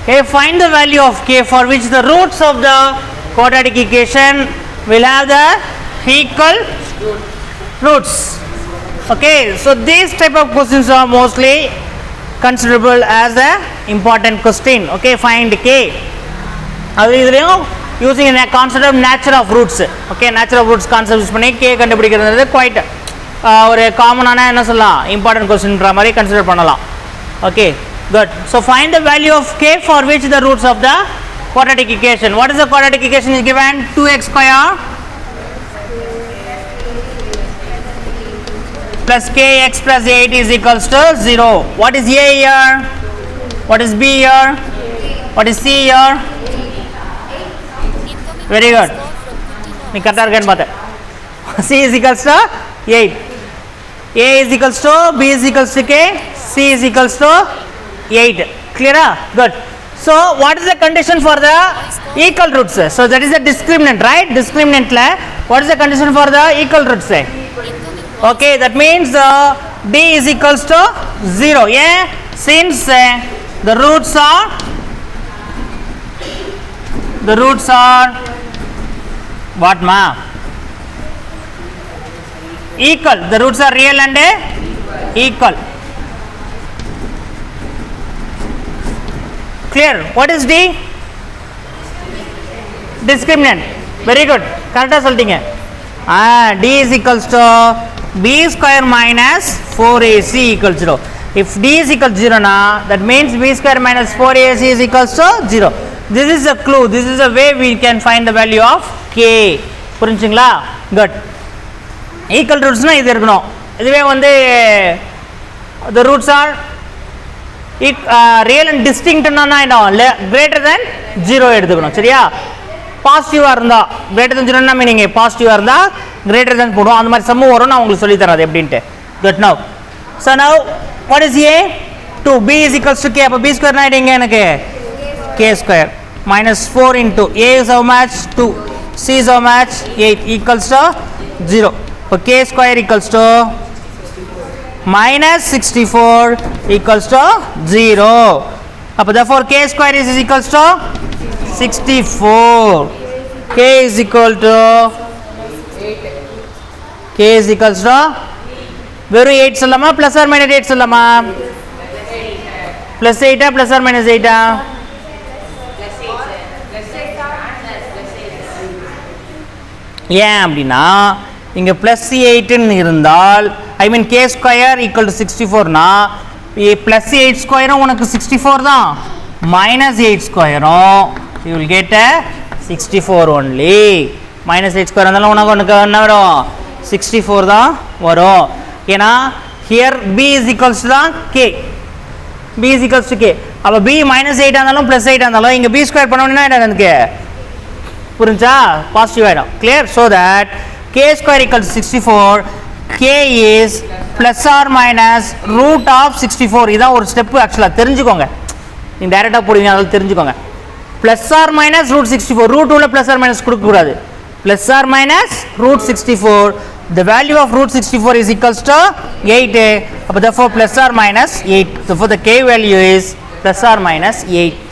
Okay, find the value of k for which the roots of the quadratic equation will have the equal roots. Okay, so these type of questions are mostly considerable as a important question. Okay, find k. Using a concept of nature of roots. Okay, nature of roots concept use பண்ணி k கண்டுபிடிக்கிறது quite ஒரு காமனான என்ன சொல்லலாம் important question ன்ற மாதிரி consider பண்ணலாம். Okay, good. So find the value of k for which the roots of the quadratic equation. What is the quadratic equation is given? 2x square plus kx plus 8 is equals to 0. What is a here? What is b here? What is c here? Very good. Me correct again baat hai. C is equals to 8. A is equals to b is equals to k. C is equals to 8. Clear? Good. So what is the condition for the equal roots? So that is the discriminant, right? Discriminant la what is the condition for the equal roots? Okay, that means d is equals to 0. Yeah, since the roots are what ma? Equal. The roots are real and equal. Clear? What is d? Discriminant. Very good. Correct சொல்லிட்டீங்க. D is equals to b square minus 4ac equals 0. If d is equal to 0 na, that means b square minus 4ac is equals to 0. This is a clue. This is a way we can find the value of k. புரிஞ்சுங்களா? Good. Equal roots na இது இருக்கணும். இதுவே வந்து the roots are real and distinct na என்ன greater than 0 எடுத்துக்கணும். சரியா? பாசிட்டிவா இருந்தா greater than 0 னா மீனிங் பாசிட்டிவா இருந்தா greater than போடுவோம். அந்த மாதிரி சம்மு வரும். நான் உங்களுக்கு சொல்லி தரேன் அது எப்படின்னு. Good. Now so now what is a? 2. b is equals to k. அப்ப b square னா எடுங்க எனக்கு k square minus 4 into a is how much? 2. c is how much? 8 equals to 0. So k square equals to minus 64 equals to 0. Appo therefore k square is equals to 64. K is equal to வெறும் 8 சொல்லலாமா plus or minus 8 சொல்லலாமா? plus 8 plus or minus 8 ஏன் அப்படின்னா இங்க plus 8 ன்னு இருந்தால் I mean k square equal to 64 னா plus 8 square உனக்கு 64 தான் minus 8 square you will get a 64 only. minus 8 square இருந்தாலும் உனக்கு என்ன வரும்? 64 தான் வரும். ஏன்னா here b is equals to k. b is equals to k. அப்ப b minus 8 இருந்தாலும் plus 8 இருந்தாலும் இங்க b square பண்ணோம்னா என்ன எனக்கு புரிஞ்சா பாசிட்டிவ் ஆயிடும். clear? So that k square equals to 64. k is plus or minus root of 64. இதான் ஒரு ஸ்டெப் ஆக்சுவலா தெரிஞ்சுக்கோங்க. நீங்க டைரக்டா போடுவீங்க அதனால தெரிஞ்சுக்கோங்க. plus or minus root 64. root உள்ள plus or minus கொடுக்க கூடாது. plus or minus root 64. The value of root 64 is equals to 8. அப்ப therefore plus or minus 8. Therefore the k value is plus or minus 8.